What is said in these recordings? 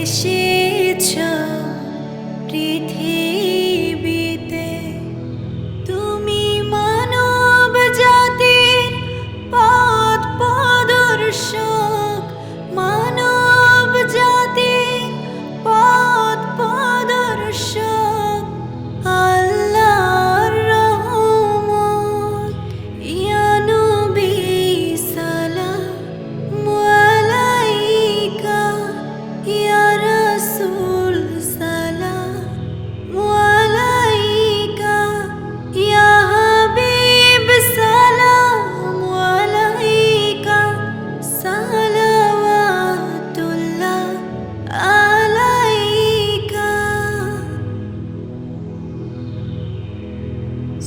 এসেছ পৃথিবীতে, তুমি মানব জাতির পথ প্রদর্শক, মানব জাতির পথ প্রদর্শক। আল্লাহর রহমত, ইয়া নবী সালাম আলাইকা, ইয়া রাসূল সালাম আলাইকা, ইয়া হাবিব সালাম আলাইকা, সালাওয়াতুল্লাহ আলাইকা।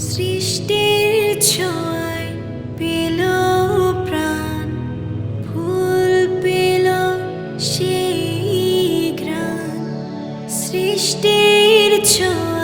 সৃষ্টির ছোঁয়ায় পেল প্রাণ, ফুল পেল সেই ঘ্রাণ। সৃষ্টির ছোঁয়ায়